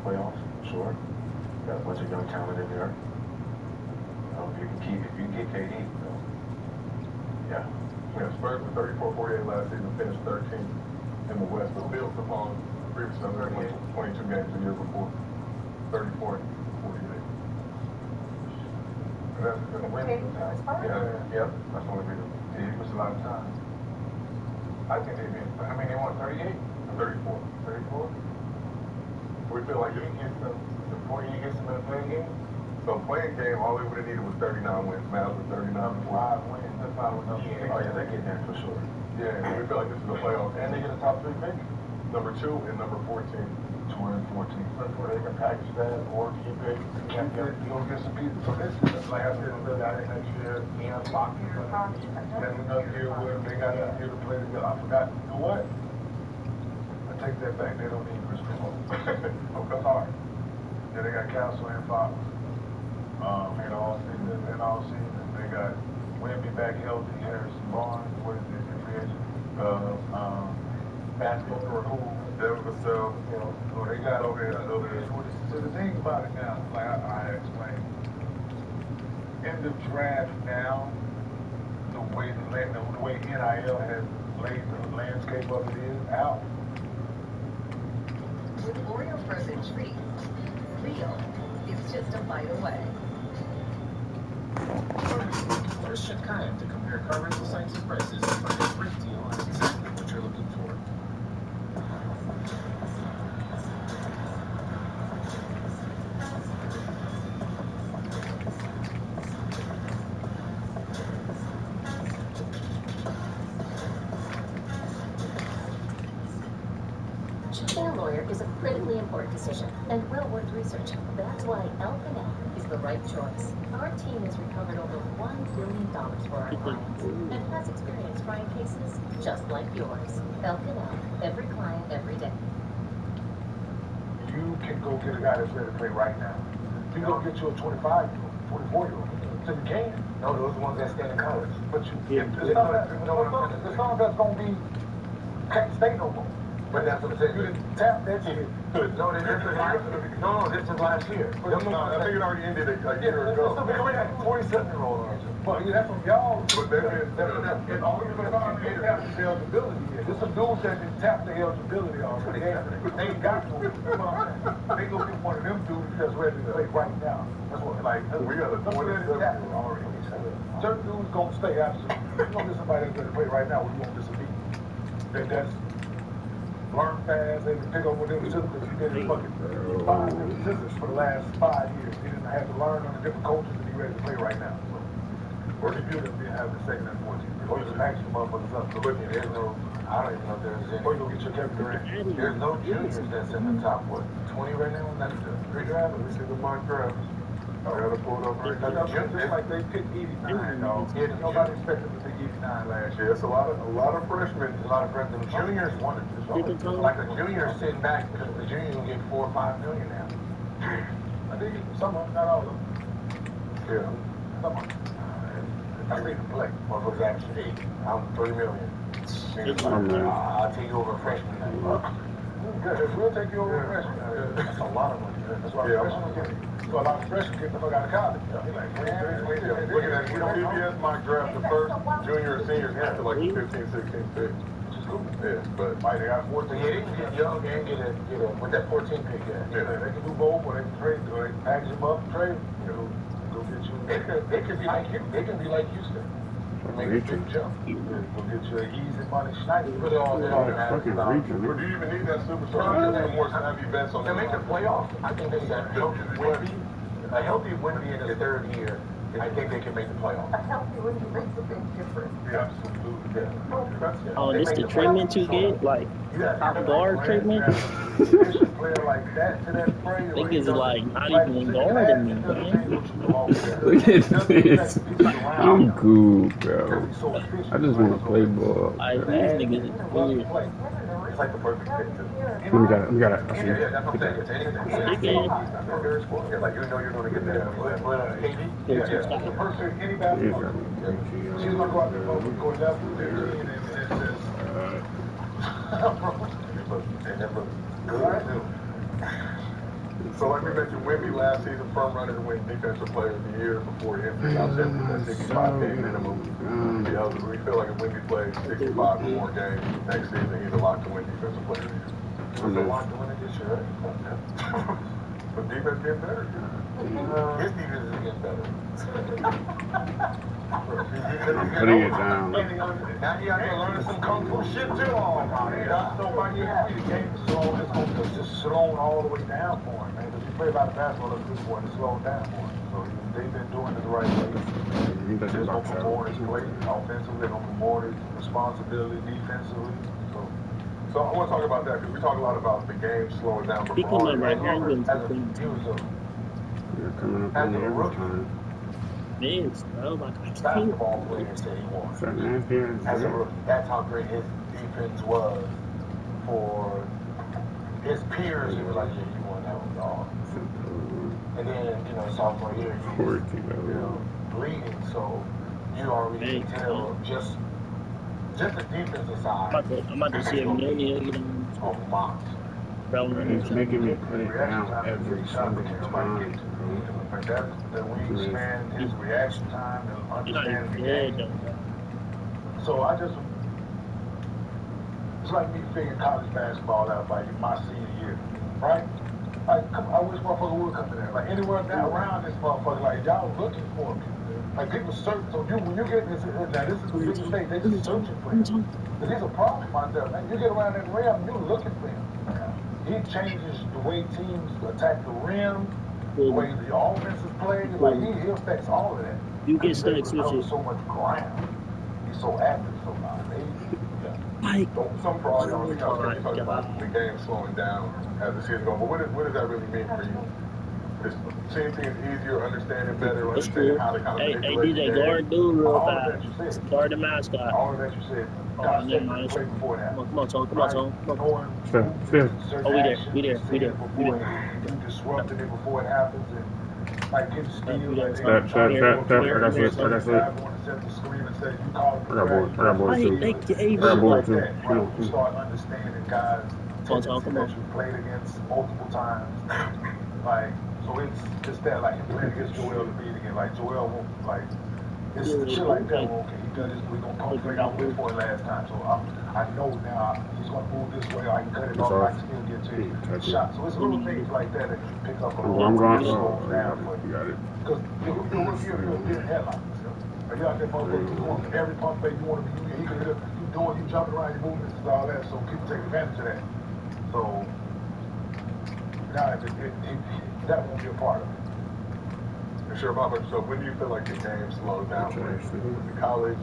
playoffs, sure. Got a bunch of young talent in there. If you can get KD, yeah. Yeah, Spurs were 34-48 last season, finished 13th in the West, but built upon previous 22 games the year before. 34-48. That's the win. Yeah, that's the only reason. Yeah, it was a lot of time. I think they made, I mean, they won 38? 34. 34? We feel like you get before you get some of the playing game? So playing game, all we would have needed was 39 wins. Mavs was 39 before. 5 wins. That's 5 wins. Yeah. Oh, yeah, they get there for sure. Yeah, we feel like this is a playoff. And they get a top 3 pick? Number 2 and number 14. 2 and 14. They can package that or keep it. You don't get some pieces. So this is like I said, the guy next year, Ian Fox. Then another year where they got out here to play together. I forgot. You know what? I take that back. They don't need Chris Paul. Okay, sorry. Yeah, they got Castle and Fox. And all season. They got Wemby back healthy. Harrison Barnes. What is this? Free agent. Basketball or who? Devin Vassell. You know, so they got over here. So the thing about it now, like I explained, in the draft now, the way NIL has laid the landscape of it is out. With Oreo frozen treats, real is just a bite away. First, check Kayak to compare car rental sites and prices and find a great deal on exactly what you're looking for. Choosing a lawyer is a critically important decision and well worth researching. That's why El Canal is the right choice. Our team has recovered over $1 billion for our clients and has experience trying cases just like yours. El Canal, every client, every day. You can go get a guy that's ready to play right now. You can go get you a 25-year-old, 24-year-old. So you can. No, those are the ones that stay in college. But the stuff that's going to be, can't stay no more. But that's what I'm saying. You didn't tap that shit. No, this is last year. I think it already ended a year ago. We already had 27-year-old. But that's from y'all. But it's only because they tapped the eligibility yet. There's some dudes that didn't tap the eligibility already. They ain't got to. They go get one of them dudes that's ready to play right now. That's what, like, we got a 27 already. Certain dudes gonna stay, absolutely. You gonna get somebody that's ready to play right now when you want this to be. That's learn fast, they can pick up with them systems. You did fucking 5 different systems for the last 5 years. He didn't have to learn on the different coaches to be ready to play right now. So, or the computer didn't have the second and 14. Or you just match the motherfuckers up. So, There's no, I don't even know if there's any. or you go get your Kevin Durant. There's no juniors that's in the top, what, 20 right now? That's the pre-draft? Let me see the mock draft. I gotta pull it up right now. Just like they picked 89, dog. Nobody expected to pick 89 last year. Yeah, it's a lot of freshmen. A lot of freshmen. The juniors wanted this. Like a junior sitting back because the junior will get 4 or 5 million now. I think some of them, not all of them. Yeah. Some of them. I think the play. Motherfuckers actually, I'm 3 million. I'll take you over a freshman now. Good. We'll take you over a freshman. That's a lot of money. That's why freshmen get it. So a lot of freshmen get the fuck out of college. They're like, Looking at CBS mock draft, the first junior and seniors went to like the 15, 16 pick. which is cool. Yeah, but They got 14. So yeah, they can get young and get a with that 14 pick. Yeah, they can do both, or they can trade, or they can package them up and trade. You know, go get you. They could be like They can be like Houston. Make a big jump. Go get you an easy money Schneider. Put it all in. Fucking region. or do you even need that superstar? Just more savvy bets on To make the playoffs, I think they got a healthy Wemby in his third year. I think they can make the playoffs. A healthy one makes a big difference. Yeah, absolutely. Yeah. Oh, this the treatment you get? Like, top guard treatment? Player like that to that spray, Niggas like not even guarding me, man. Look at this. I'm cool, bro. I just want to play ball. Like, these niggas is weird. It's like the perfect fit. We got it. Yeah, that's what I'm saying. It's anything. Okay. Like, you know you're going to get that. Yeah, the person, any basketball. She's going to go out there and go left with it, and it says, And that looks good, too. So like we mentioned, Wemby last season, front runner to win Defensive Player of the Year before injury. I said that 65 game minimum. We feel like if Wemby plays 65 or more games next season, he's a lock to win Defensive Player of the Year. He's a lock to win it this year, right? But defense getting better. His defense is getting better. I'm putting it down. Now you got to learn some kung fu shit too. Oh, man. So by the game is slow. It's just slowing all the way down for him, man. Because he plays a lot of basketball at this point, it's slowing down for him. So they've been doing it the right way. They're going to promote his play offensively. They're going to promote his responsibility defensively. So I want to talk about that because we talk a lot about the game slowing down. But You're coming up on the overtime. Yes, bro, like I can't. Basketball player said he was. As a rookie, that's how great his defense was for his peers. He was like, yeah, you won that one, dog. And then, sophomore year, he's bleeding, so you already can tell just the defensive side. I'm about to see a million on box. It's making me put it down every single time. That's the wingspan, his reaction time, and understanding the game. So it's like me figuring college basketball out by my senior year, right? I wish motherfucker would come in there. Like anywhere around this motherfucker, like y'all looking for me. Like people searching. So when you get this, now this is the biggest thing. They just searching for him. Because he's a problem out there, man. You get around that rim, you're looking for him. He changes the way teams attack the rim, the way the offense is played. Like he affects all of that. You get stuck with it. So much ground. He's so active, so some for all y'all, because you talk about the game slowing down as the season goes. But what does that really mean for you? Is seeing things easier, understanding better, understanding how to kind of manipulate DJ, guard dude real fast. Guard the mascot. All of that you said. Come on, Tone. Oh, we there. You disrupted it before it happens, and like getting steals. I got board too. You start understanding guys that you played against multiple times. Like, so it's that, like, you played against Joel Embiid again. Like, Joel won't, like, it's shit like that. Well, okay, he done this, we're going to come straight out with for it last time. So I know now he's going to move this way, I can cut it off, I can still get to the shot. So it's little things like that that you pick up on. I'm going to slow down for you. Got it. Because you're getting headlines. Like, you out there, motherfucker, you want every pump fake you want to be, you can hit, you jumping around, you moving, this is all that. So people take advantage of that. So now that won't be a part of it. Sure, Bob, so when do you feel like the game slowed down for you? In college,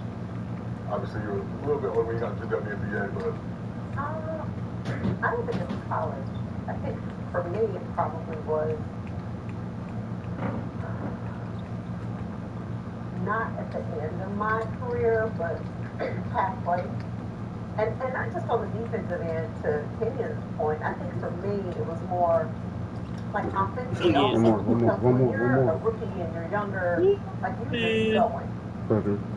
obviously you were a little bit older when you got to the WNBA, but... I don't think it was college. I think for me it probably was not at the end of my career, but halfway. And not just on the defensive end, to Kenya's point, I think for me it was more like offensively, one more. when you're a rookie and you're younger, like you're just going.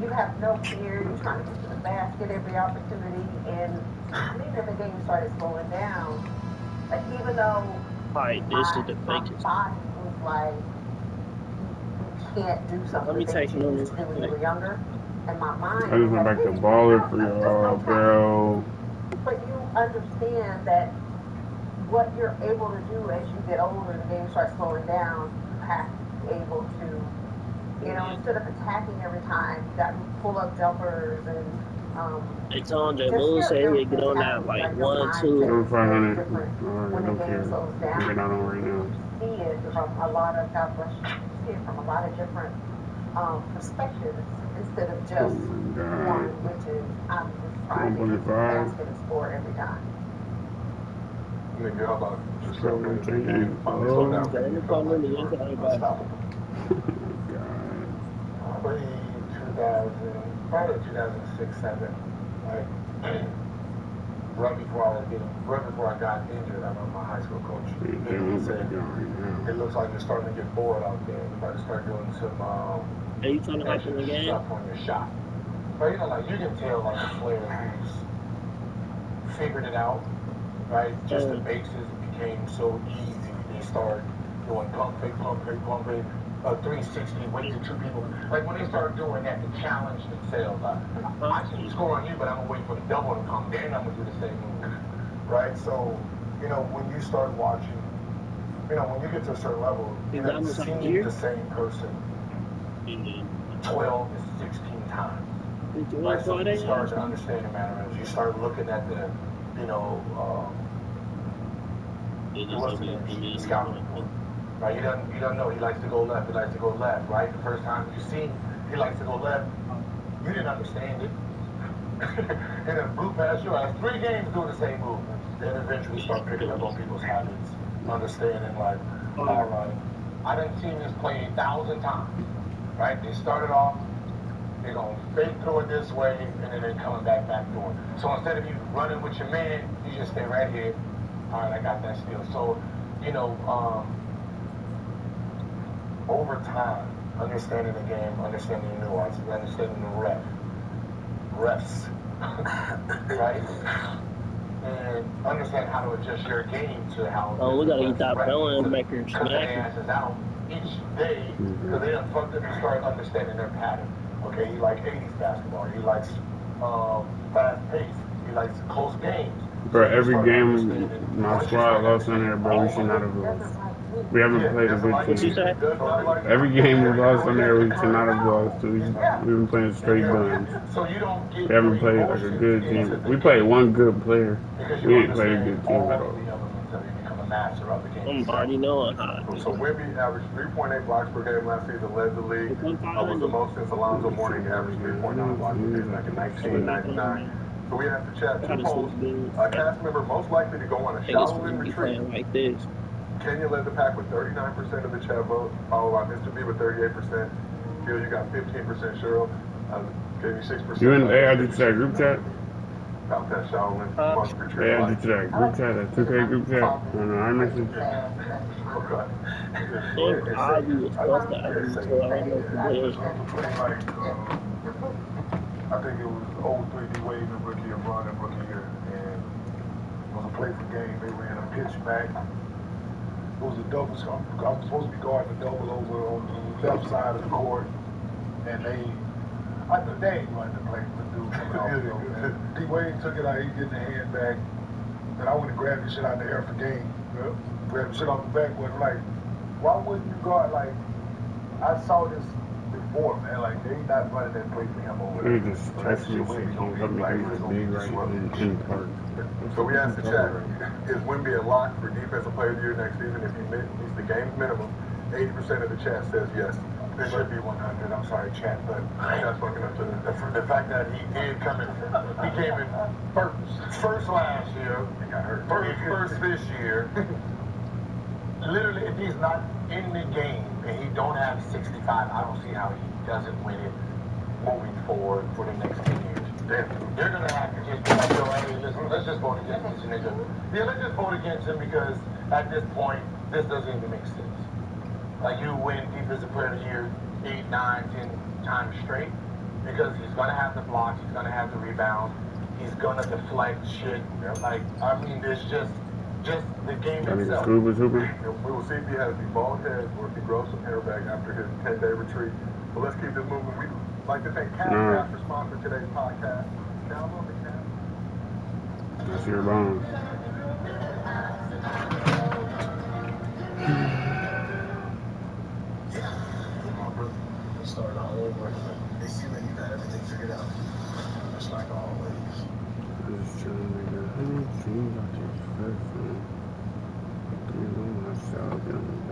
You have no fear, you're trying to get to the basket every opportunity, and I think that the game started slowing down. Like even though my body was like, you can't do something that you used to do when you were younger, and my mind I just went back to baller for y'all, bro. But you understand that what you're able to do as you get older, the game starts slowing down, you have to be able to, instead of attacking every time, you got pull-up jumpers and, it's on J. Lou say he get on that like 1, 2. 500. When the game slows down, We're not on right now. You see it from a lot of, God bless you, see it from a lot of different perspectives instead of just one, which is I'm just trying to get the basket and score every time. Nigga, how about just slow down? Probably 2006, 2007. Like right before I got injured, I remember my high school coach. He said, "It looks like you're starting to get bored out there. You're about to start doing some are you trying to happen again? Stuff on your shot." But like you can tell, like a player who's figured it out. Right, just the bases became so easy. They start doing pump fake, 360, wait to two people. Like when they start doing that to challenge themselves, I see you score on you, but I'm gonna wait for the double to come, then I'm gonna do the same move. Right? So, you know, when you start watching, you know, when you get to a certain level, you haven't seen the same person 12 to 16 times. Right? So you start to understand the mannerisms. You start looking at the, you know, what's the name? Scouting report. Right? You don't know. He likes to go left. He likes to go left. Right? The first time you see he likes to go left, you didn't understand it. And then blew past your ass 3 games doing the same move. Then eventually start picking up on people's habits, understanding like, all right, I done seen this play 1,000 times. Right? They started off, they're gonna fake throw it this way, and then they're coming back door. So instead of you running with your man, you just stay right here. All right, I got that still. So, you know, over time, understanding the game, understanding the nuances, understanding the refs, right? And understand how to adjust your game to how. Oh, we gotta eat that melon maker and smack their asses out each day because they done fucked up and start understanding their pattern. Okay, he likes 80s basketball. He likes fast pace. He likes close games. Bro, every game my squad lost in there, bro, we should not have lost. We haven't played a good team. Every game we lost on there, we should not have lost. We've been playing straight guns. We haven't played like a good team. We played one good player. We ain't played a good team, bro. Somebody knowing how. So Wemby averaged 3.8 blocks per game last season, led the league. Was the most since Alonzo Mourning averaged 3.9 blocks per game back in 1999. So we have to chat 2 polls. A cast member most likely to go on a Shaolin retreat. Like this. Kenya led the pack with 39% of the chat vote, followed by Mr. B with 38%. Phil, you got 15%. Cheryl gave you 6%. You and I did that group chat? About that Shaolin month retreat. Yeah, I did that group chat, that 2K group chat. On our message. Okay. I think it was 03 D-Wade in the rookie of Ron and rookie year. And it was a play for game. They ran a pitch back. It was a double. I'm supposed to be guarding a double over on the left side of the court. And they ain't running the play for the dude coming off. D-Wade took it out. He getting the hand back. And I went and grabbed the shit out of the air for game. Grabbed the shit off the backboard. Like, why wouldn't you guard? Like, I saw this before, man. Like, they not running that play for him over there. Just text me something. Help me get this big right in part. So we asked the chat, is Wemby a lock for Defensive Player of the Year next season if he meets the game's minimum? 80% of the chat says yes. It should be 100. I'm sorry, chat, but that's fucking up to the fact that he did come in. He came in first last year. He got hurt. First this year. Literally, if he's not in the game and he don't have 65, I don't see how he doesn't win it moving forward for the next 10 years. They're gonna have to just be like, yo, hey, listen, let's just vote against this nigga. Yeah, let's just vote against him because at this point, this doesn't even make sense. Like you win Defensive Player of the Year 8, 9, 10 times straight because he's gonna have the blocks, he's gonna have the rebounds, he's gonna deflect shit. Like, I mean, there's just the game itself. We will see if he has the bald head or if he grows some hair back after his 10-day retreat. But let's keep this moving. We'd like to thank Cash for sponsoring today's podcast. Download the Cash. That's your bone. Start all over. They see that you got everything figured out. Just like always.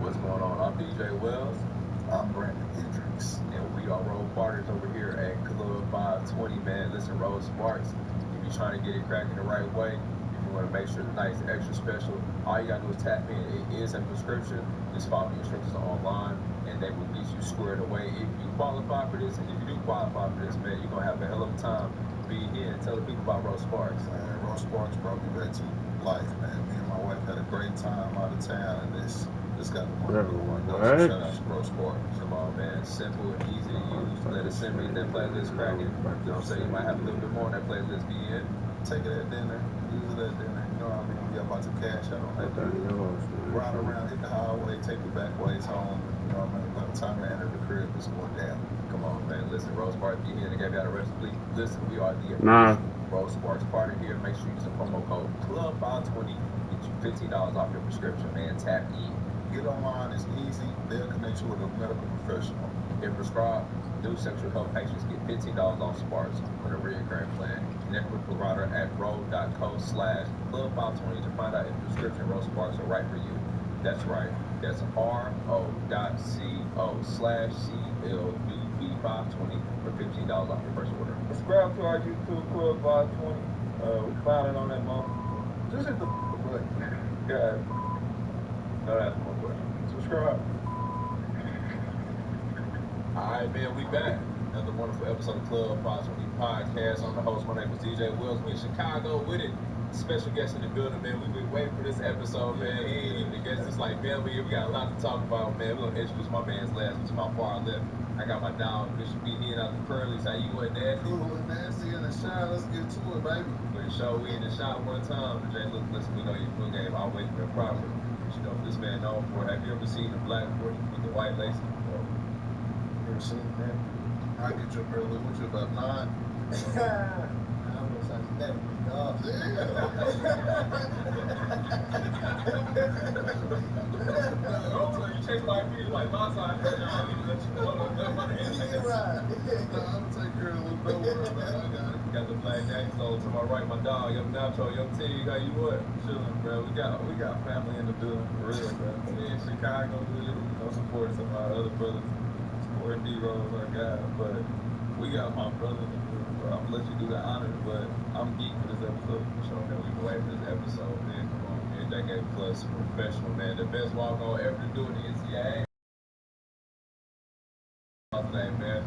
What's going on? I'm DJ Wells. I'm Brandon Hendricks. And we are role partners over here at Club 520, man. Listen, Rose Sparks. If you're trying to get it cracking the right way, if you want to make sure the night's extra special, all you got to do is tap in. It is a prescription. Just follow the instructions online, and they will get you squared away. If you qualify for this, and if you do qualify for this, man, you're going to have a hell of a time being here. And tell the people about Rose Sparks. Man, Rose Sparks brought me back to life, man. Me and my wife had a great time out of town, and this got the money. So shout out to Rose Sparks. Come on, man. Simple and easy to use. Let it simmer. That playlist cracking. You know what I'm saying? You might have a little bit more on that playlist be in. Take it at dinner. Use it at dinner. You know what I mean? We about to cash out on that. Ride around, hit the highway, take it back halfway home. You know what I mean? By the time I enter the crib, it's going down. Come on, man. Listen, Rose Park, you here to give y'all the recipe. Listen, we are the Rose Sparks party here. Make sure you use the promo code CLUB520. Get you $15 off your prescription, man. Tap E. Get online, it's easy. They'll connect you with a medical professional. If prescribed, new sexual health patients get $15 off Sparks on a recurring plan. Connect with provider at ro.co/club520 to find out if prescription Rose Sparks are right for you. That's right. That's ro.co/CLUB520 for $15 off your first order. Subscribe to our YouTube Club 520. We found it on that month. Just hit the button. God. No, that's more question. Subscribe. Alright, man, we back. Another wonderful episode of Club 520 Podcast. I'm the host. My name is DJ Wells. We in Chicago with it. Special guest in the building, man. We've been waiting for this episode, man. He ain't even a guest. It's like, man, we got a lot to talk about, man. We're going to introduce my man's last, which is my far left. I got my dog, Bishop B. He out the Pearlies. How you doing, Nasty? Cool and nasty in the shot. Let's get to it, baby. For sure, we in the shot one time. Jay, look, listen, we know your full game. I'll wait for it proper. But you know what this man known for. Have you ever seen the black boy with the white laces? Never seen that. I get you up early. What you about 9? You chase my feet like my side. I'm gonna take care of the little bit. I got the black gang soul to my right, my dog, Young Nacho, Young T. How you what? Chilling, bro. We got family in the building for real, bro. We in Chicago, supporting some of our other brothers, supporting D-Rose, our guy, but we got my brother in the building. I'm gonna let you do the honors, but I'm geek for this episode. So man, we can wait for this episode, man. Come on, man. Decade Plus professional, man. The best walk on ever to do in the NCAA. What's his name, man?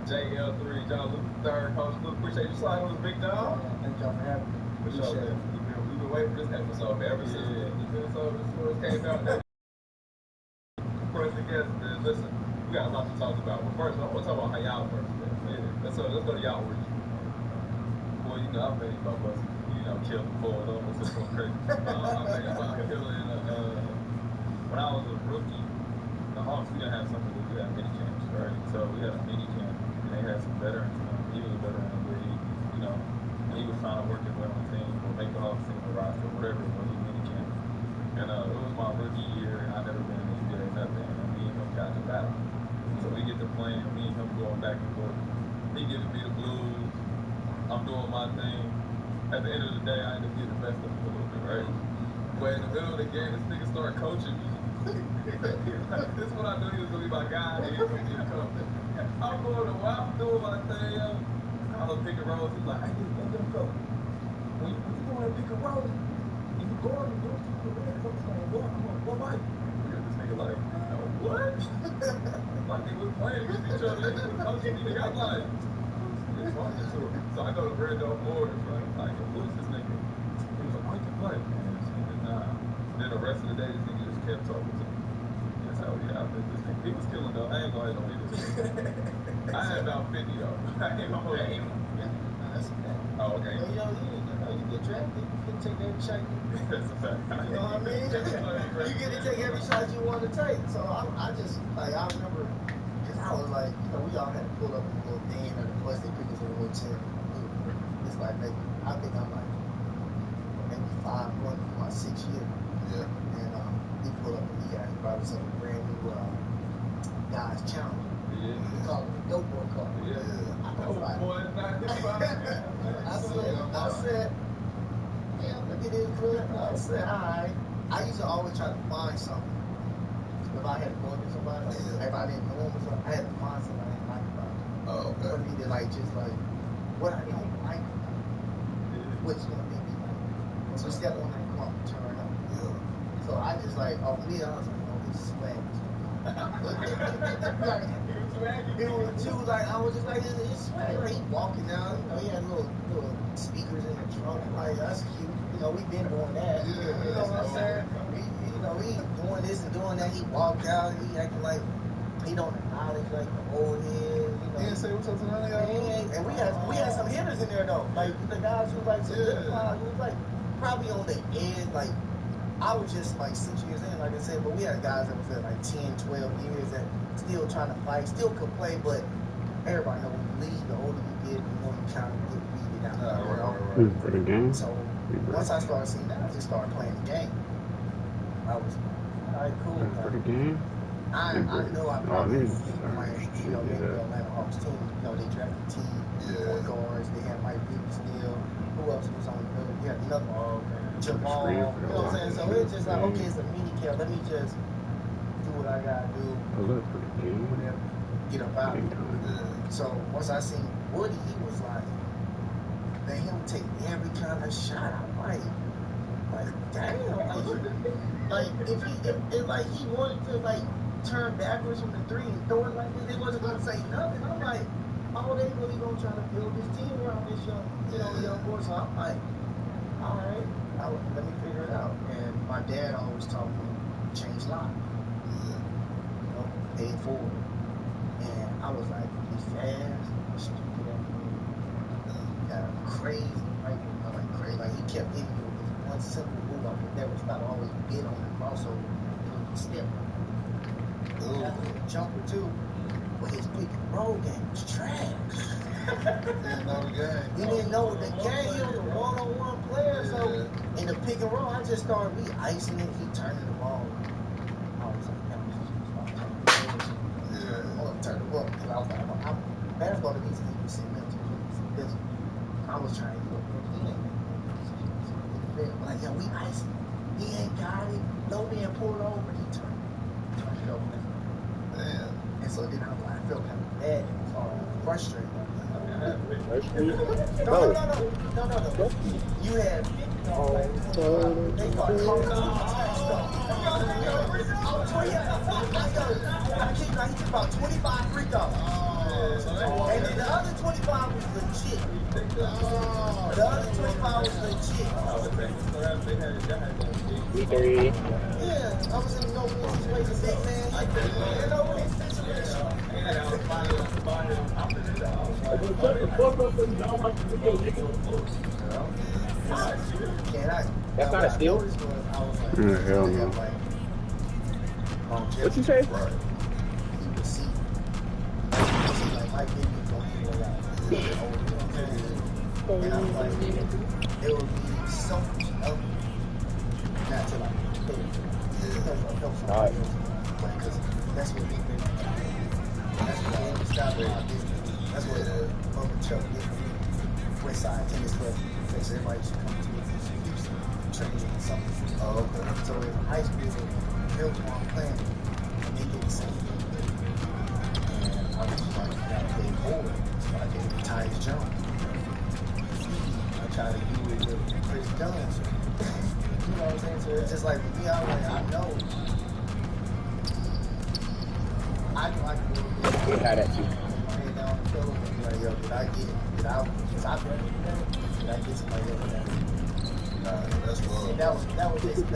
JL3, John Luke III, Coach Luke. Appreciate you sliding with us, big dog. Thank y'all for having me. For sure, man. We've been waiting for this episode, man. Ever since this episode came out. First guest, man. Listen, we got a lot to talk about. But first, I want to talk about how y'all first, man. Let's go to y'all origin. Boy, you know, I made my bus, kill before it almost just going crazy. I made about killing, when I was a rookie, the Hawks, we didn't have something to do. We had mini camps, right? So we had a mini camp, and they had some veterans. He was a veteran in the league, and he was trying to work his way on the team or make the Hawks team or roster, whatever it was, mini camp. And it was my rookie year, and I'd never been in the NBA, nothing. And me and him got in a battle. So we get to playing, me and him going back and forth. He giving me the blues. I'm doing my thing. At the end of the day, I end up getting the best of him a little bit, right? But in the middle of the game, this nigga started coaching me. This is what I knew he was going to be my guy. He was going to be a coach. I'm going to while I'm doing my thing, I was picking rolls. He's like, hey, let them go. When you going to pick a roll, and you go on and go to the red, I'm like, what, Mike? This nigga like, what? Like they were playing against each other. They were coaching me. I'm like, so I go to Brando Moore, like, who's this nigga? He was like, oh, you can play. And nah. Then the rest of the day, this nigga just kept talking to me. That's how we got this nigga. He was killing though. I ain't gonna hate on him. I had about 50 though. I ain't gonna hold him. Oh, okay. You get drafted, you can take every shot That's a fact. You know what I mean? You get to take every shot you want to take. So I just, like, I remember, because I was like, we all had to pull up a little thing, and the boys, they pick us a little chair. It's like, maybe, I think I'm like, maybe 5 going for my 6th year. Yeah. And he pulled up and he brought us up a brand new guys challenge. Yeah. We call it the dope boy call. Yeah. I was like, I said, yeah, look at this, bro. I said, all right. I used to always try to find something. If I had to go into somebody, if I didn't know him or something, I had to find something I didn't like about him. Oh, okay. For me to, like, just like, what I don't like about him, what's going to make me like him. So step on that clump and turn up. Yeah. So I just like, oh, me, I was like, oh, this is swag. It was too, like, I was just like, it's swag. Like, he walking down, he had little speakers in the trunk. Like, that's cute. We've been doing that. Yeah, you know what I'm saying? We doing this and doing that. He walked out, he acting like he don't acknowledge, like, the old head. He didn't say what's up to none of y'all? And we had some hitters in there, though. Like, the guys who, like, solidified, who was, like, probably on the edge, like, I was just like 6 years in, like I said, but we had guys that was there like 10, 12 years that still trying to fight, still could play, but everybody know when you leave, the older you get, the more you kind of get weeded out. You know? For the game? So once I started seeing that, I just started playing the game. I was, all right, cool. For the game? I know I probably would be playing, you know, maybe the Atlanta Hawks team. You know, they drafted T, point guards, they had Mike Bibby still. Who else was on the field? We had another Jamal, you know what I'm saying? So it's just like, okay, it's a mini camp. Let me just do what I gotta do. Get up out of here. So once I seen Woody, he was like, man, he'll take every kind of shot. I'm like damn, like if he wanted to like turn backwards from the three and throw it like this, they wasn't gonna say nothing. I'm like, oh, they really gonna try to build this team around this young boy. So I'm like, all right. Let me figure it out. And my dad always taught me change line. You know, pay it forward. And I was like, he's fast, stupid, got crazy, right? I'm like crazy. Like he kept hitting me with this one simple move. I could never stop. Always bid on the crossover, step. Jumper too. But his pick and roll game was trash. Didn't know the game. He didn't know the game. He was a one-on-one player. So in the pick and roll, I just started icing it, keep turning the ball. I was like, I'm gonna turn the ball. Because I was like, basketball to me is easy mental. Because I was trying to do it. Like, yo, we icing. He ain't got it. No man pulled over. He turned it over. Damn. And so then I felt kind of bad and frustrated. No. You had. They got he took about 25 free throws. And then the other 25 was legit. The other 25 was legit. Yeah, I was in a no-win situation, big man. No-win situation. That's not a steal? Hell no. What you say? And I'm like, it would be selfish of me not to like pay it. Because that's what we've been. That's what Andy Scott did. That's what Uncle Chuck did. Westside Tennis Club. They said everybody should come to it from Houston, training or something. Oh, okay. So in high school, Hilton on playing, and they did the same thing. And I was just like, I got paid forward. So I gave him Tyus Jones. I tried to do it with Chris Dunn. You know what I'm saying? So it's just like, with me, I'm like, I know. I can like a little bit. We had that too. Laying down the pillow and be like, yo, did I get it? Did I get somebody else? Nah, that's love. That was just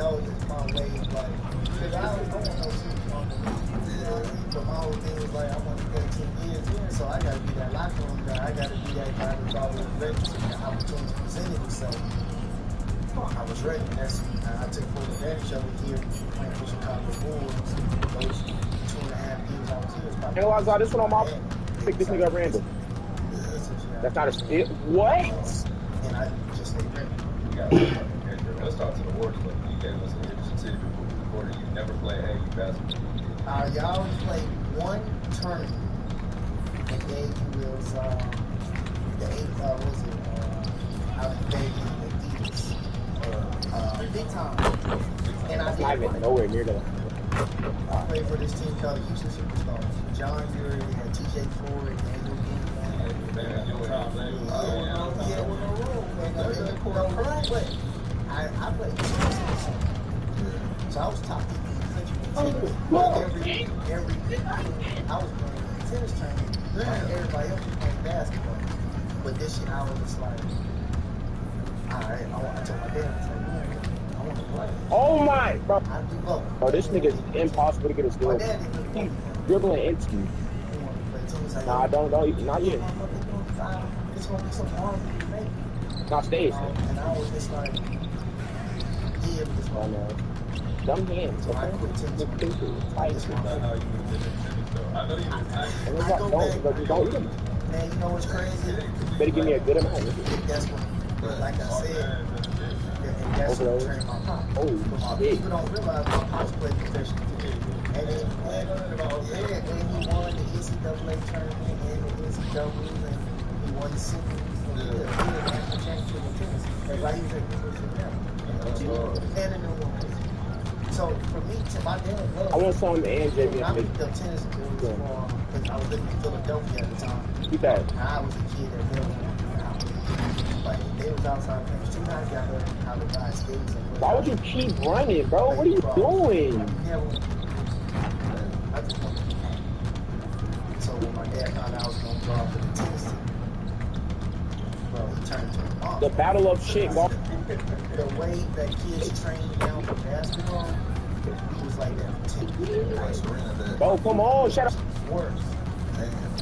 my way of like, because I always don't want no shit on the league. You know what I mean? But my whole thing was like, I want to play 10 years here, so I got to be that locker room guy. I got to be that guy that's always ready to the opportunity presented itself. I was ready. I took full advantage of it here playing for Chicago Bulls. Those 2.5 years I was here. You know, I saw this one on my pick this nigga up random. That's not a steal. What? And I just stayed ready. Let's talk to the Warriors. You gave us a certificate before you never played AU basketball. Y'all only played one tournament. And then you was the 8th, was it? Out in Vegas, Adidas. Big time. And I not even nowhere near that. I played for this team called the Houston Superstars. John Urey, TJ Ford, Daniel I played so I was top 50. Every I was playing tennis tournament. Everybody else was playing basketball. But this year I was just like, alright, I told my dad, I want to play. Oh my, bro. I do both. Oh, this nigga is impossible to get a steal. My dad didn't really dribbling into you. Nah, I don't, not yet. It's gonna be some hard for you to make. Not stay. And I was just like, yeah, but it's I know. dumb hands. So I quit tennis. That's my That's how you would get in though. I know you was I go back. Don't eat them. Man, you know what's crazy? Better give me a good amount. That's what, like I said, and that's what trained my pop. Oh, shit. People don't realize my pops played professional. And then when he won the NCAA tournament and the NCAA, and he won the singles, he had a national championship in tennis. And right here at the University of Maryland. And a new one. So for me, my dad loved. I want some and JV. When I picked up tennis, it was because I was living in Philadelphia at the time. Keep that. I was a kid at Maryland. Like they was outside playing. Two nights got her how to buy skates. Why would you keep running, bro? What are you doing? I just wanted to keep. So when my dad found out I was going to draw for the tennis team, bro, he turned to a mom. The battle of shit, bro. The way that kids train down for basketball, he was like that for 10 years. Bro, come on, shut up. Worse.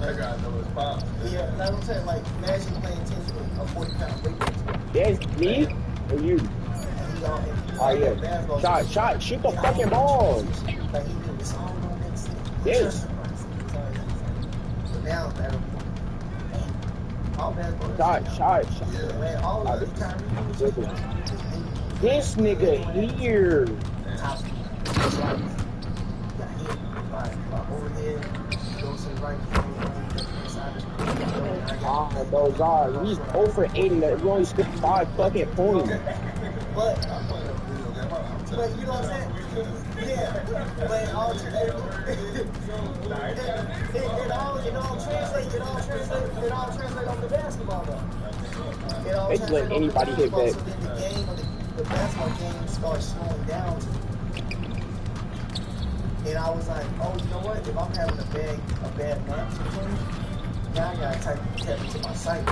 That guy know his pop. Yeah, like I'm saying, like, imagine playing tennis with a 40-pound weight. Yes, me or you? Oh, yeah. Shot, shoot the fucking ball. Like, he knew it's all on that stick. Yes. So now, all basketball. Shot. Yeah, man, all of the time. This nigga here. Oh, those are. He's 0 for 8 and we only scored 5 fucking points. But you know what I'm saying? Yeah. But all it all translate on the basketball though. They just let anybody hit back. So then the basketball game starts slowing down. And I was like, oh, you know what? If I'm having a bad month or something, now I gotta tap into my psyche.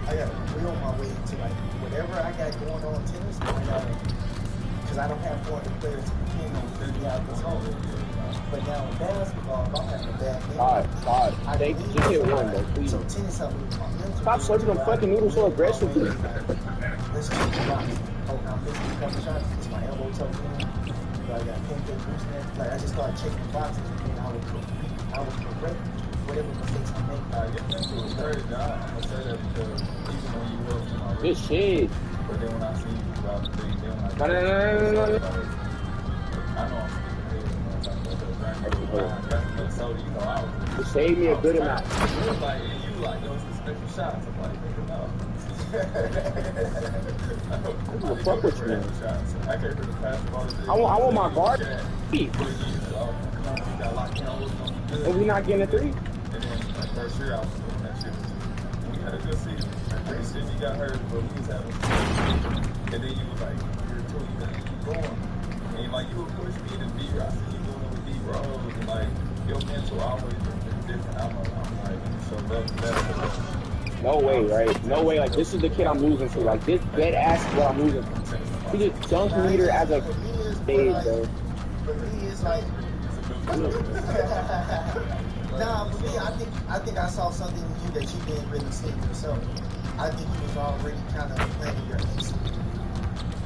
I gotta reel my way into like whatever I got going on in tennis. Because I don't have 400 players to depend on to be out this hole. But now in basketball, if I'm having a bad game, I think just hit one though, please. So tennis helped me with my mental. Stop slurping them fucking noodles so aggressively. Let's check the box. Oh, I'm missing a couple shots. It's my elbow tucked in. I got pancake boost in there. Like I just started checking the boxes and I would correct whatever mistakes I make. I get that to a third job. I'm gonna say that because even when you work, you know, good shit. But then when I see you throughout the day, then when I No. I know I'm speaking here. So you know, I was. You saved me a good amount. It was like, and you like those special shots. I'm like, thinking no. Fuck with you. I can't really pass the ball. I want my guard. And we not getting a 3? And then that first year I was doing that shit. We had a good season. And then you got hurt, but we was having fun. And then you was like, year 2, you gotta keep going. And like you would push me to B. I see you doing it with D-Rose. And like your mental always been different. I'm like, so love that. No way, right? No way. Like, this is the kid I'm losing to. Like, this dead ass is what I'm losing to. He just dunked meter as a stage, bro. For me, it's like. Nah, for me, I think I saw something in you that you didn't really see yourself. I think you was already kind of planning your exit.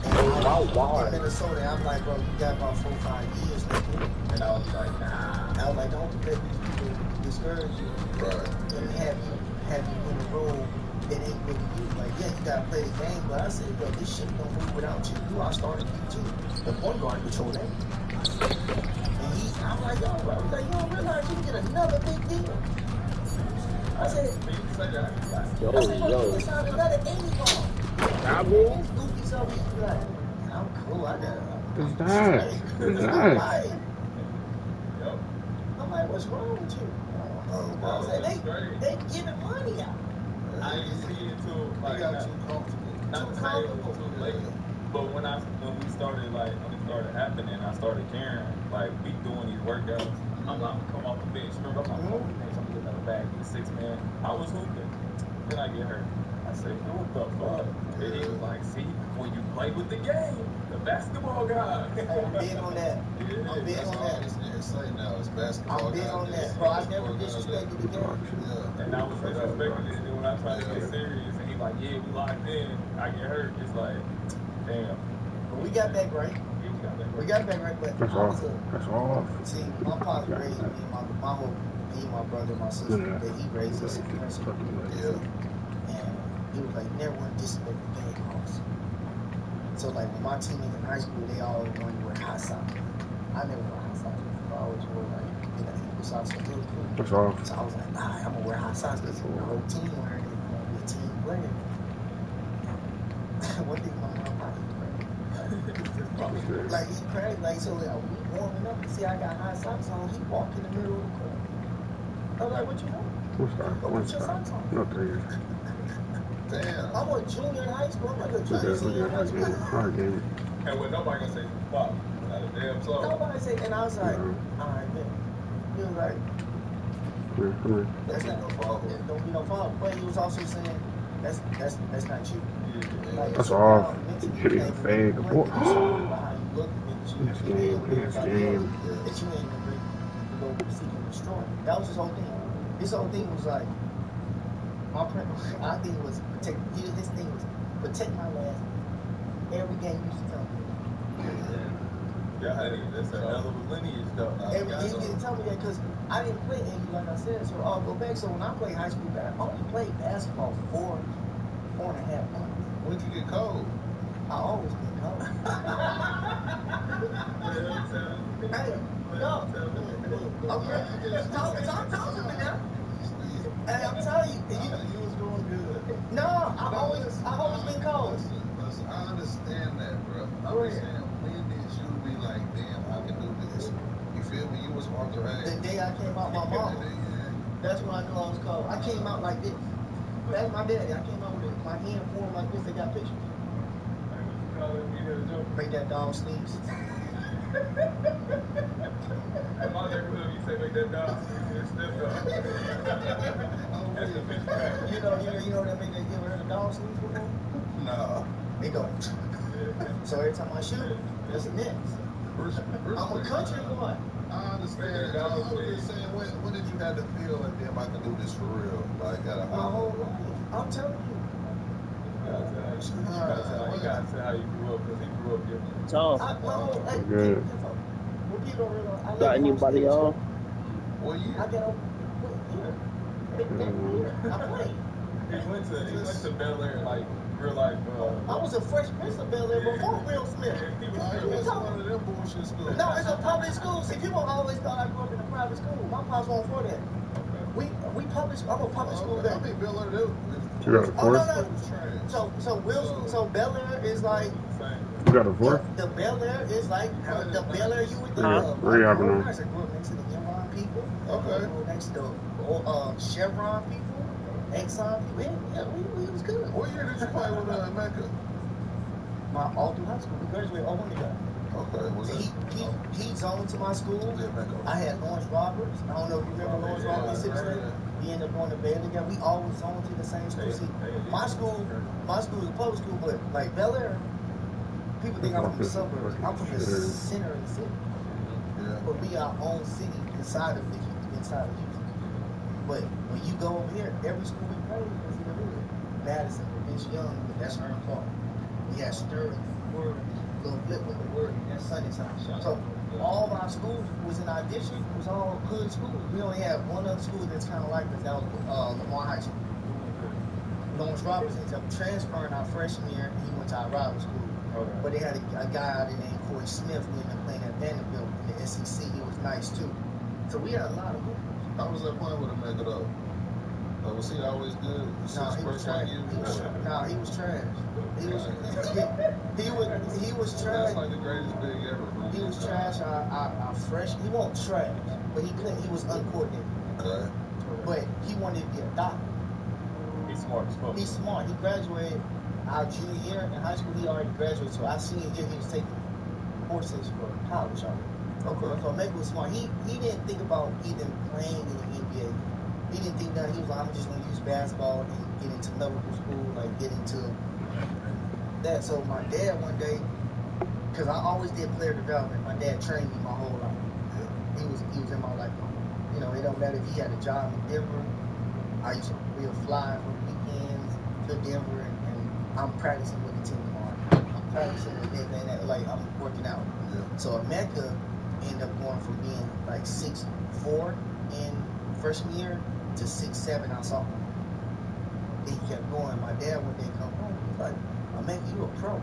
In Minnesota, I'm like, bro, you got about 4 or 5 years left. And I was like, nah. I was like, don't let these people discourage you. Right. And have you in a role that ain't really you. Like, yeah, you gotta play the game, but I said, bro, this shit don't move without you. You are starting PG. The point guard control that. And I'm like, yo, bro, he's like, you don't realize you can get another big deal. I said, bro, you can sign another 80 ball. Goofy so he's like, I'm cool, I got it. It's I'm like, what's wrong with you? I was like, they giving money out. I didn't see it too, like, got too comfortable. Not to say it was too late, but when we started happening, I started caring. Like, we doing these workouts. I'm not gonna come off the bench. Remember, I'm not coming off the bench. I'm gonna get another bag, get a 6-man. I was hooping. Then I get hurt. I said, what the fuck? And he was like, see, when you play with the game, the basketball guy. I'm big on that. I'm big on that. It's basketball. I'm big on that, bro. I never disrespected the game. Yeah. And I was disrespecting it. And then when I tried to get serious, and he like, yeah, we locked in. I get hurt. It's like, damn. But we got back right. Yeah, we got back We got back right, but That's off. That's off. See, my pops raised me, my brother, my sister, that he raised us in principle. Yeah. And he was like, never want to disrespect the game house. So like when my teammates in high school, they all wanted to wear hot socks. I never wore hot socks. I always wore like equal socks for good. That's off. So I was like, nah, I'm gonna wear hot socks because the whole team wearing it. I'm gonna be a team player. One thing my mom like he crazy, like so we warming up and see I got hot socks on. He walked in the middle of the court. I was like, what you want? What's your socks on? No threes. Damn. I'm a junior in high school. I'm like a junior in high school. Hard game. And when nobody gonna say fuck, not a damn soul. Nobody say, and I was like, alright, man. He was like, come here. That's not no fault. Don't be no fault. But he was also saying, that's not you. Like, that's off. Hit me a fade. That's game. That's game. That you ain't gonna go seek and destroy. That was his whole thing. His whole thing was like, my thing was protect. His thing was protect my last name. Every game he used to tell me. Yeah, that's another lineage though. He didn't tell me that because I didn't play AU like I said. So I'll go back. So when I played high school, I only played basketball for 4.5 months. When did you get cold? I always get cold. Hey, no. Okay. Talk to me now. Hey, I'm telling you. You was doing good. No, I've always been cold. Listen, I understand that, bro. I'm just saying, when did you be like, damn, I can do this? You feel me? You was Arthur Ashe. The day I came out my mom. That's when I knew I was cold. I came out like this. That's my daddy. I came out with my hand formed like this. They got pictures. Make that dog sneeze. In my neighborhood, you say make that dog sneeze. That's the bitch back. You know that make that, you ever heard a dog sneeze before? No. They go. So every time I shoot, that's a net. I'm a country boy. I understand. I was just saying, when did you have to feel like, damn, I can do this for real? Like, at a my whole life. I'm telling you. You gotta say how you grew up, because he grew up different. So, good. Got anybody on? Well, you. I got here. I played. He went to Bel Air, like, real life. I was a fresh prince of Bel Air before Will Smith. He was one of them bullshit schools. No, it's a public school. See, people always thought I grew up in a private school. My pops won't for that. We public. I'm a public school. I mean, Bel Air, you got a fourth? So Bel Air is like. You got a fourth? The Bel Air is like the Bel Air you would think of. Where you having on? I grew up next to the Enron people. Okay. Next to the Chevron people, Exxon people. Yeah, we was good. What year did you play with Mecca? All through high school. We graduated all one together. Okay. He zoned to my school. I had Lawrence Roberts. I don't know if you remember Lawrence Roberts. We ended up going to bed together. We always zoned to the same school. See, my school is a public school, but like Bel Air, people think I'm from the suburbs. I'm from the center of the city. Yeah. But we are our own city inside of Houston. But when you go over here, every school we played was in the hood. Madison, Vince Young, that's Ern Clark. We had Sterling, Word, Little Flipwood, Word, that's Sunnyside. So all of our schools was in our district, was all hood schools. We only had one other school that's kind of like this. That was Lamar High School. Lawrence Roberts ended up transferring our freshman year, and he went to our rival school. Okay. But they had a guy out there named Corey Smith who ended up playing at Vanderbilt in the SEC. He was nice too. So we had a lot of hoopers. How was that playing with him, Mecca, though? Was he always good? No, he was trash. He was trash. He was trash. That's like the greatest big ever. He was trash. Our fresh. He wasn't trash, but he couldn't. He was uncoordinated. Okay. But he wanted to be a doctor. He's smart as fuck. He's smart. He graduated our junior year in high school. He already graduated. So our senior year, he was taking courses for college already. Okay. So Mecca was smart. He didn't think about even playing in the NBA. He didn't think that. He was like, I'm just gonna use basketball and get into medical school, like get into that. So my dad one day, because I always did player development. My dad trained me my whole life. He was in my life. You know, it don't matter if he had a job in Denver. We would fly for the weekends to Denver, and I'm practicing with the team tomorrow. practicing and everything that, like, I'm working out. Yeah. So Emeka ended up going from being like 6'4" in freshman year to 6'7" our sophomore. Then he kept going. My dad one day come home, he's like, Emeka, you a pro.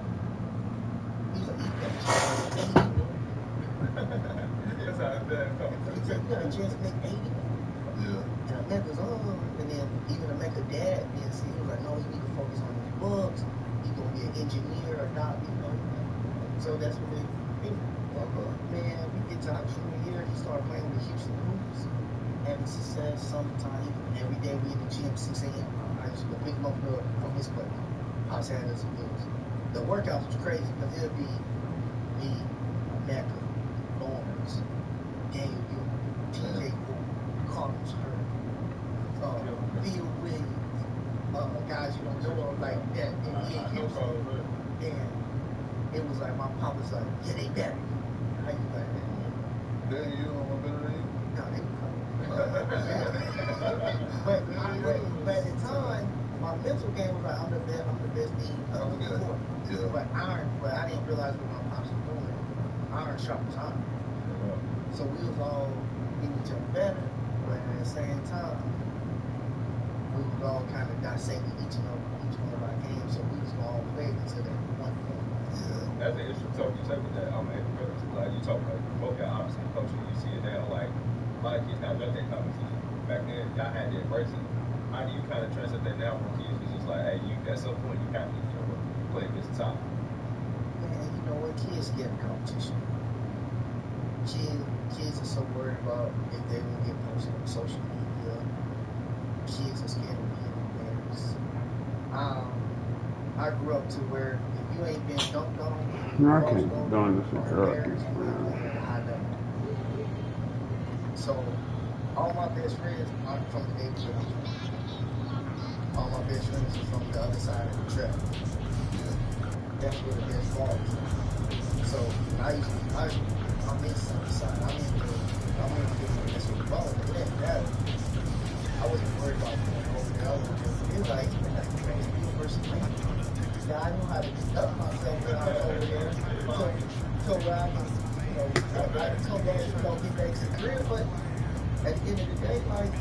He's like, you got a chance to make 80. Yeah. And Emeka's and then even Emeka dad didn't see. He was like, no, you need to focus on his books. He's gonna be an engineer or not, you know. So that's what they man, we get to our junior year, he started playing with the Houston Hoops, having success sometime. Every day we in the gym 6 a.m. I used to go pick him up from his place. I was having some meals. The workouts was crazy because it'd be me, Emeka, Lawrence, Daniel Gilbert, TJ Moore, Carlos Hurd, Theo Williams, guys you don't know of like that in Houston. And it was like my pop was like, yeah, they better. How you like that? Then you don't want better than you? No, they but at the time, my mental game was like, I'm the best team of the court. Yeah. But I didn't realize what my pops was doing. Iron sharpens iron. So we was all getting each other better, but at the same time, we was all kind of dissecting each one of our games, so we was all playing until that one point. That's the issue talk you take with that. I'm at the like you talk about both got obviously coaching, you see it now. Like a lot of kids now got that competition. Back then, y'all had that embracing. How do you kind of translate that now from kids? It's just like, hey, you at some point you kind of play against the top. Man, you know what? Kids get competition. Kids are so worried about if they will get posted on social media. Kids are scared of being embarrassed. I grew up to where if you ain't been dunked on, I can't be doing this with drugs. So all my best friends are from the neighborhood. All my best friends are from the other side of the track. That's where the best ball is. So I'm in Southside. I'm in the that's where the ball is. I wasn't worried about going over there. It was like, university. Yeah, I knew how to conduct myself when I was over there. So where I can, I can come back and get back to the career, but at the end of the day, like,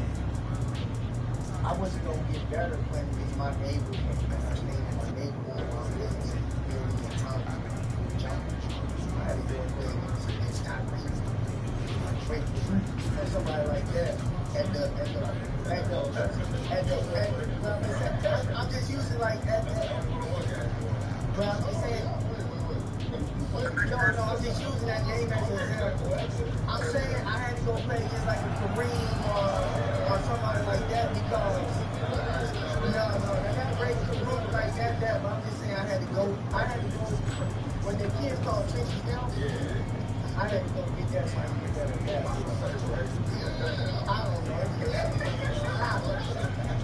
I wasn't going to get better playing against my neighbors and understanding my neighborhood around business and building and time. I had to go and play against Tyrese. And somebody like that I'm just using like that. But I'm just saying, no, I'm just using that game as an example. I'm saying I had to go play against like a Kareem or somebody like that because, no, I got to break the group like that, but I'm just saying I had to go, when the kids call trenches down, I had to go get that so I can get that. I don't know.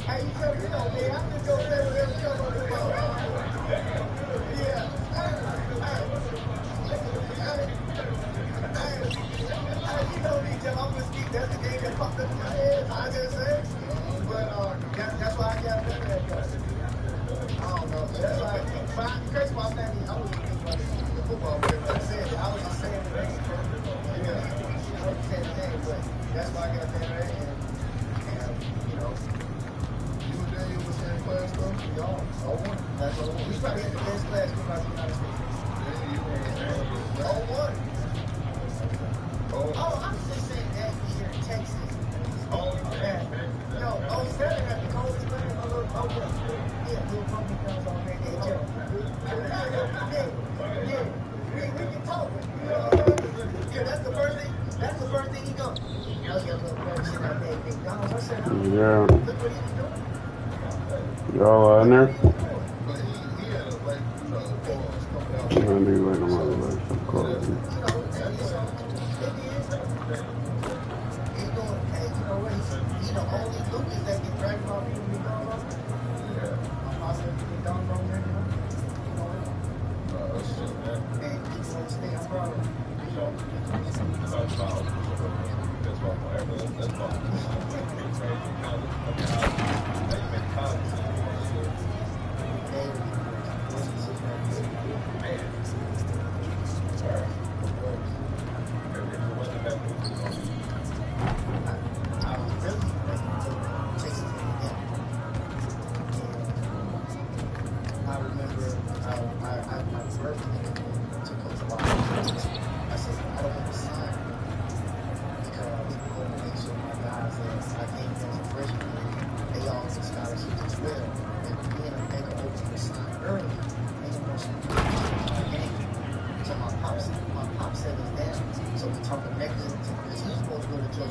Hey, you know, man, I'm just going to play with every trouble in the world. Yeah. You know me, Jeff. I'm going to speak. That's the game that popped up in my head. I just said. But that's why I got that guy. I don't know. That's why. But I'm crazy about that. I was thinking about the football player. I said it. I was just saying the name. Yeah. I was saying the name, but that's why I got that right. And you know. You and Daniel was in class though? We all. That's all. We probably had the best class across the United States. All one. Oh, I'm just saying that here in Texas. Oh, yeah. No, 07 had the coldest class. Yeah, little pumpkin comes on there. Yeah. We can talk. Yeah, that's the first thing. That's the first thing he goes. Yeah. Y'all in there? I need like I'm on the left. I'm calling. Man,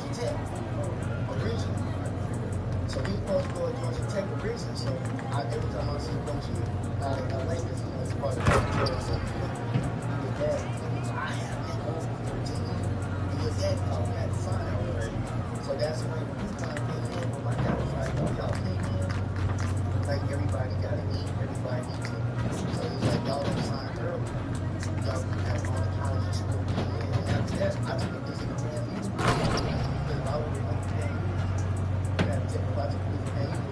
Georgia Tech originally. So he was supposed to go to Georgia Tech originally. So every time I see Coach here out in LA, because it's part of the Georgia Tech. With that, I have been over 14 years. And your dad called me at the sign already. So that's when he kind of came in. But my dad was like, oh, y'all came in. Like everybody got to eat, everybody needs to. So he was like, y'all done signed early. Y'all have all the college and school. And after that, I took a visit to man you. Because I would have like man you. I had to take a lot of visit man you.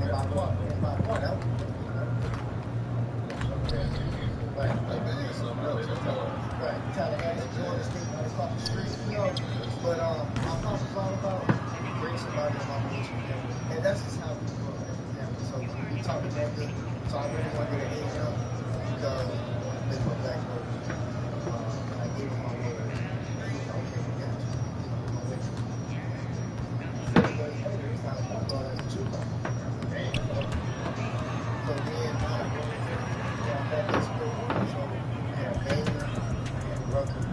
And by part, that was right. Right. Tallahassee, Georgia State, across the street, you know. But my house is all about bring somebody in my mission. And that's just how we grow as a family. So we talk about good. So I really wanted to age up because it's my black boy. I gave him my word. And he was like, okay, we got you. I'm with you. 6 days later, it's time to go as a trooper. So then I got back to school. So we had Baylor and Rutgers.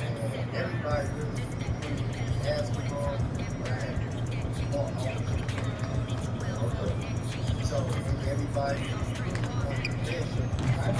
And everybody really basketball, right? So everybody on the bench, I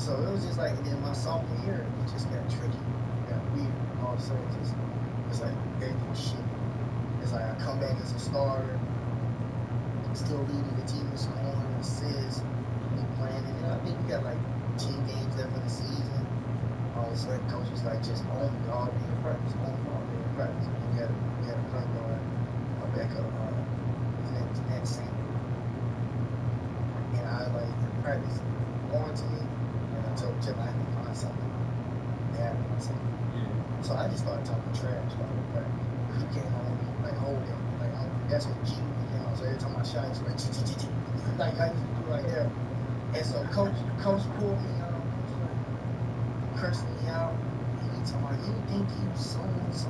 So it was just like, and then my sophomore year, it just got tricky. It got weird. All of a sudden, it's like everything was shit. It's like I come back as a starter, still leading the team in scoring, assists, and playing. And then I think we got like 10 games left of the season. All of a sudden, coach was like, just on me all day in practice, on me all day in practice. we had a point guard, a backup, Nat Saint. And I like practice going to me, and I told Chip I had to find something. They had something. So I just started talking trash. Like, he came on me, like, hold it. Like, that's what G came on. So every time I shot, he was like, like, I used to do like that. And so coach pulled me out, cursed me out. And he told me, you think you so and so?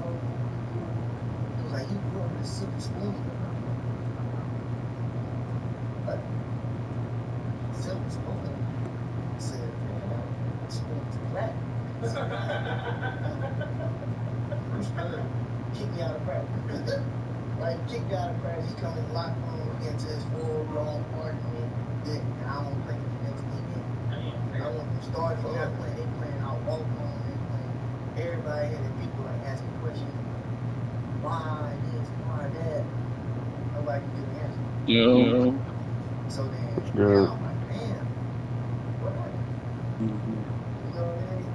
He was like, you grew up with a silver spoon. Like, silver spoon said, spoon to black. Kick me out of practice. Like, kick me out of practice. He come in the locker room, get into his full-blown argument. And I don't play the next weekend. I want to start for they playing out walk on, they playing. Everybody had the people like asking questions. Why this, why that? Nobody can give an answer. Yeah. So then, I'm like, damn. What? You know what I mean?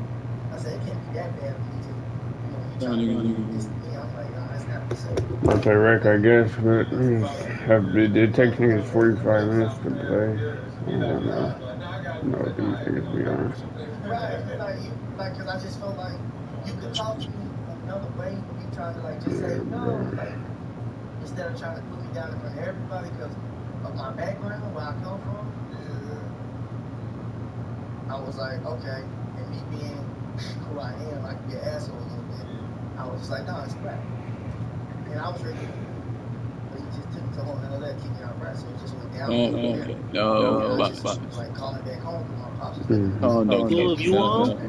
I said, it can't be that bad for me to, you trying to do this to me. I'm like, nah, it's not the same. I'll play rec, I guess, but it takes niggas 45 minutes to play. I don't know. No, these niggas be on. Right, like, cause I just felt like you could talk to me another way, but you trying to like just say no, like instead of trying to put me down in front of everybody because of my background, where I come from. I was like, okay, and me being who I am, I can be an asshole a little bit. I was just like, no, it's crap. And I was ready to, but he just took me to a whole nother level, kicked me out of practice, so it just went down. No, I just like calling back home because my pops was Cool, if you want.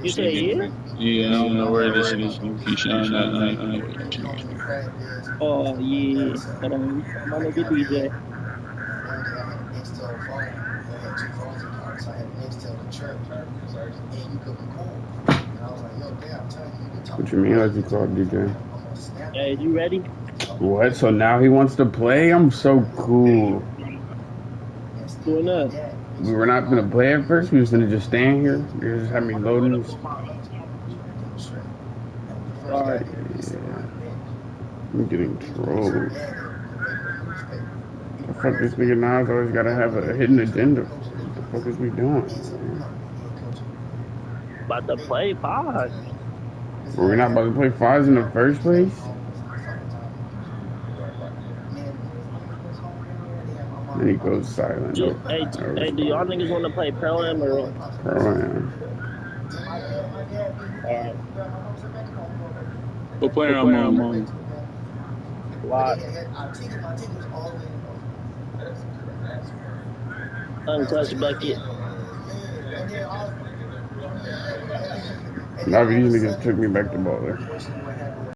You say yeah? Yeah, I don't know where this is. Keyshawn, I don't know where this is. Oh, yeah. Hold on. My nigga DJ. What you mean, how's he called DJ? Hey, you ready? What? So now he wants to play? I'm so cool. Doing up. We were not gonna play at first. We was gonna just stand here. You just had me loading this. Alright. Yeah. I'm getting trolled. The fuck this nigga Nas always gotta have a hidden agenda. What the fuck is we doing? About to play 5. Were we not about to play 5s in the first place? Then he goes silent. Hey, do y'all niggas want to play Pro-Am or? Pro-Am. Alright. What player I'm on? What? Untouched bucket. Now these niggas took me back to baller.